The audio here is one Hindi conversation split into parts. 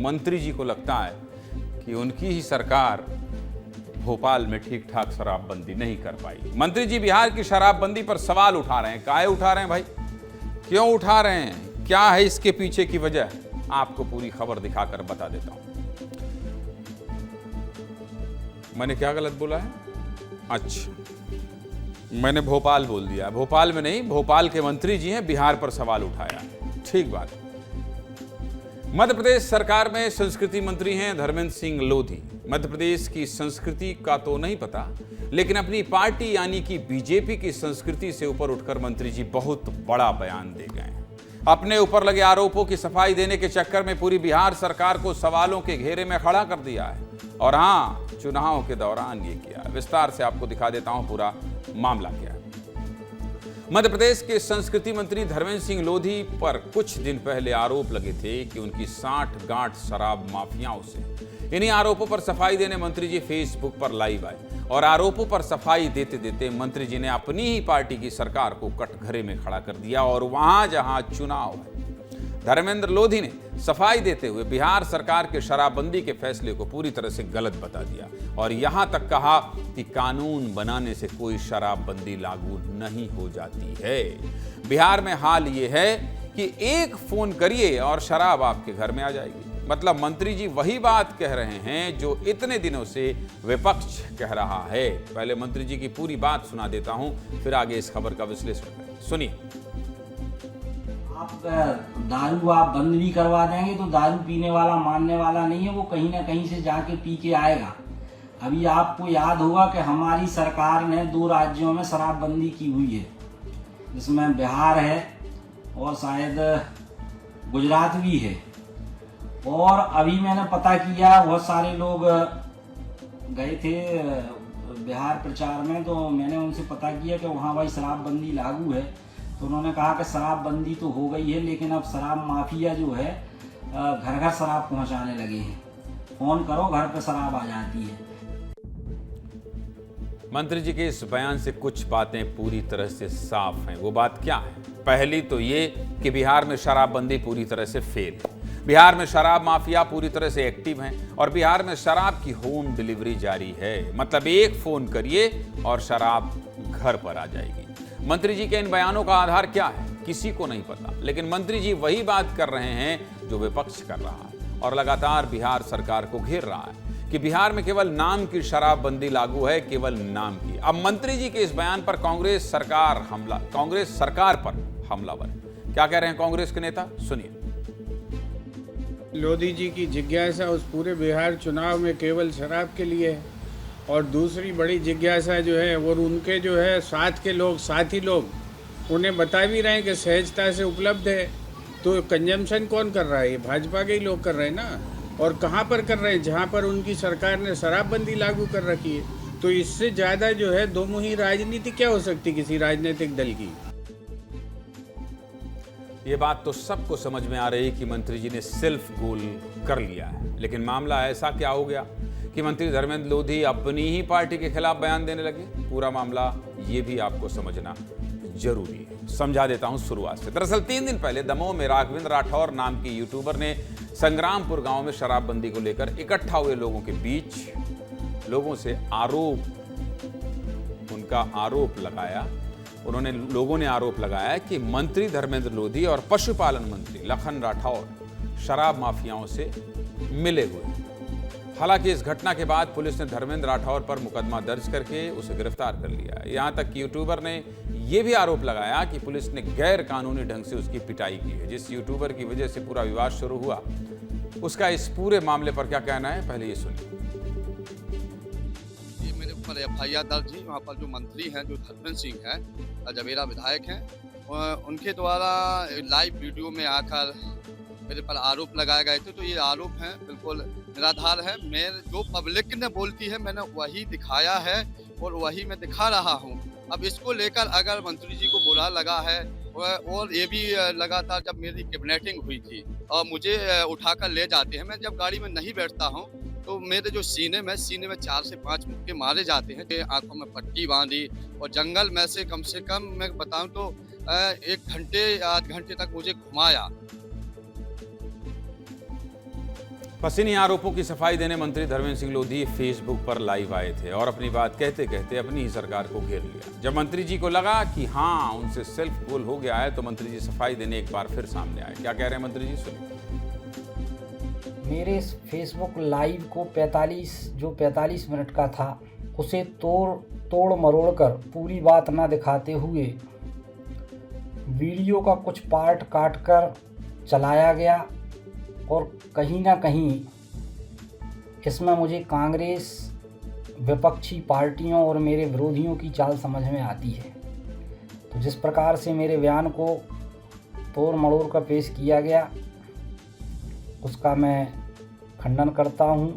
मंत्री जी को लगता है कि उनकी ही सरकार भोपाल में ठीक ठाक शराबबंदी नहीं कर पाई। मंत्री जी बिहार की शराबबंदी पर सवाल उठा रहे हैं। काहे उठा रहे हैं भाई, क्यों उठा रहे हैं, क्या है इसके पीछे की वजह, आपको पूरी खबर दिखाकर बता देता हूं। मैंने क्या गलत बोला है? अच्छा, मैंने भोपाल बोल दिया। भोपाल में नहीं, भोपाल के मंत्री जी हैं, बिहार पर सवाल उठाया। ठीक बात। मध्य प्रदेश सरकार में संस्कृति मंत्री हैं धर्मेंद्र सिंह लोधी। मध्य प्रदेश की संस्कृति का तो नहीं पता, लेकिन अपनी पार्टी यानी कि बीजेपी की संस्कृति से ऊपर उठकर मंत्री जी बहुत बड़ा बयान दे गए हैं। अपने ऊपर लगे आरोपों की सफाई देने के चक्कर में पूरी बिहार सरकार को सवालों के घेरे में खड़ा कर दिया है। और हाँ, चुनाव के दौरान ये किया। विस्तार से आपको दिखा देता हूं पूरा मामला क्या है। मध्य प्रदेश के संस्कृति मंत्री धर्मेंद्र सिंह लोधी पर कुछ दिन पहले आरोप लगे थे कि उनकी साठ-गांठ शराब माफियाओं से। इन्हीं आरोपों पर सफाई देने मंत्री जी फेसबुक पर लाइव आए और आरोपों पर सफाई देते देते मंत्री जी ने अपनी ही पार्टी की सरकार को कटघरे में खड़ा कर दिया। और वहां जहां चुनाव है, धर्मेंद्र लोधी ने सफाई देते हुए बिहार सरकार के शराबबंदी के फैसले को पूरी तरह से गलत बता दिया और यहां तक कहा कि कानून बनाने से कोई शराबबंदी लागू नहीं हो जाती है। बिहार में हाल ये है कि एक फोन करिए और शराब आपके घर में आ जाएगी। मतलब मंत्री जी वही बात कह रहे हैं जो इतने दिनों से विपक्ष कह रहा है। पहले मंत्री जी की पूरी बात सुना देता हूं, फिर आगे इस खबर का विश्लेषण करें। सुनिए। आप दारू आप बंद भी करवा देंगे तो दारू पीने वाला मानने वाला नहीं है, वो कहीं ना कहीं से जाके पी के आएगा। अभी आपको याद होगा कि हमारी सरकार ने 2 राज्यों में शराबबंदी की हुई है, जिसमें बिहार है और शायद गुजरात भी है। और अभी मैंने पता किया, बहुत सारे लोग गए थे बिहार प्रचार में, तो मैंने उनसे पता किया कि वहाँ भाई शराबबंदी लागू है। तो उन्होंने कहा कि शराबबंदी तो हो गई है, लेकिन अब शराब माफिया जो है घर घर शराब पहुंचाने लगे हैं। फोन करो, घर पे शराब आ जाती है। मंत्री जी के इस बयान से कुछ बातें पूरी तरह से साफ हैं। वो बात क्या है? पहली तो ये कि बिहार में शराबबंदी पूरी तरह से फेल है। बिहार में शराब माफिया पूरी तरह से एक्टिव हैं और बिहार में शराब की होम डिलीवरी जारी है। मतलब एक फोन करिए और शराब घर पर आ जाएगी। मंत्री जी के इन बयानों का आधार क्या है, किसी को नहीं पता, लेकिन मंत्री जी वही बात कर रहे हैं जो विपक्ष कर रहा है और लगातार बिहार सरकार को घेर रहा है कि बिहार में केवल नाम की शराबबंदी लागू है, केवल नाम की। अब मंत्री जी के इस बयान पर कांग्रेस सरकार पर हमलावर है। क्या कह रहे हैं कांग्रेस के नेता, सुनिए। लोधी जी की जिज्ञासा उस पूरे बिहार चुनाव में केवल शराब के लिए है और दूसरी बड़ी जिज्ञासा जो है वो उनके जो है साथ के लोग, साथी लोग उन्हें बता भी रहे हैं कि सहजता से उपलब्ध है। तो कंजम्पशन कौन कर रहा है? ये भाजपा के ही लोग कर रहे हैं ना। और कहाँ पर कर रहे हैं? जहाँ पर उनकी सरकार ने शराबबंदी लागू कर रखी है। तो इससे ज़्यादा जो है दोमुही राजनीति क्या हो सकती किसी राजनीतिक दल की? ये बात तो सबको समझ में आ रही है कि मंत्री जी ने सेल्फ गोल कर लिया है, लेकिन मामला ऐसा क्या हो गया कि मंत्री धर्मेंद्र लोधी अपनी ही पार्टी के खिलाफ बयान देने लगे। पूरा मामला ये भी आपको समझना जरूरी है। समझा देता हूं शुरुआत से। दरअसल 3 दिन पहले दमोह में राघवेंद्र राठौर नाम के यूट्यूबर ने संग्रामपुर गांव में शराबबंदी को लेकर इकट्ठा हुए लोगों के बीच लोगों से लोगों ने आरोप लगाया कि मंत्री धर्मेंद्र लोधी और पशुपालन मंत्री लखन राठौर शराब माफियाओं से मिले हुए। हालांकि इस घटना के बाद पुलिस ने धर्मेंद्र राठौर पर मुकदमा दर्ज करके उसे गिरफ्तार कर लिया। यहां तक कि यूट्यूबर ने यह भी आरोप लगाया कि पुलिस ने गैर कानूनी ढंग से उसकी पिटाई की है। जिस यूट्यूबर की वजह से पूरा विवाद शुरू हुआ, उसका इस पूरे मामले पर क्या कहना है, पहले ये सुनिए। ये मेरे ऊपर FIR दर्ज हुई। वहाँ पर जो मंत्री हैं, जो धर्मेंद्र सिंह हैं, जवेरा विधायक हैं, उनके द्वारा लाइव वीडियो में आकर मेरे पर आरोप लगाए गए थे। तो ये आरोप हैं बिल्कुल निराधार है। मैं जो पब्लिक ने बोलती है मैंने वही दिखाया है और वही मैं दिखा रहा हूँ। अब इसको लेकर अगर मंत्री जी को बुरा लगा है, और ये भी लगातार जब मेरी किडनैपिंग हुई थी और मुझे उठाकर ले जाते हैं, मैं जब गाड़ी में नहीं बैठता हूँ तो मेरे जो सीने में 4 से 5 मुक्के मारे जाते हैं। आंखों में पट्टी बांधी और जंगल में से कम मैं बताऊं तो 1 घंटे या आध घंटे तक मुझे घुमाया। बस इन्हीं आरोपों की सफाई देने मंत्री धर्मेंद्र सिंह लोधी फेसबुक पर लाइव आए थे और अपनी बात कहते कहते अपनी ही सरकार को घेर लिया। जब मंत्री जी को लगा कि हाँ उनसे सेल्फ गोल हो गया है तो मंत्री जी सफाई देने एक बार फिर सामने आए। क्या कह रहे हैं मंत्री जी, सुनिए। मेरे इस फेसबुक लाइव को 45 मिनट का था उसे तोड़ मरोड़ कर पूरी बात ना दिखाते हुए वीडियो का कुछ पार्ट काट कर चलाया गया और कहीं ना कहीं इसमें मुझे कांग्रेस, विपक्षी पार्टियों और मेरे विरोधियों की चाल समझ में आती है। तो जिस प्रकार से मेरे बयान को तोड़ मरोड़ कर पेश किया गया उसका मैं खंडन करता हूं।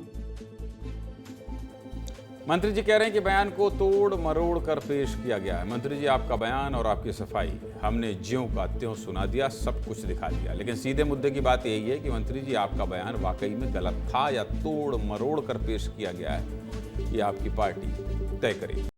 मंत्री जी कह रहे हैं कि बयान को तोड़ मरोड़ कर पेश किया गया है। मंत्री जी, आपका बयान और आपकी सफाई हमने ज्यों का त्यों सुना दिया, सब कुछ दिखा दिया, लेकिन सीधे मुद्दे की बात यही है कि मंत्री जी आपका बयान वाकई में गलत था या तोड़ मरोड़ कर पेश किया गया है, ये आपकी पार्टी तय करेगी।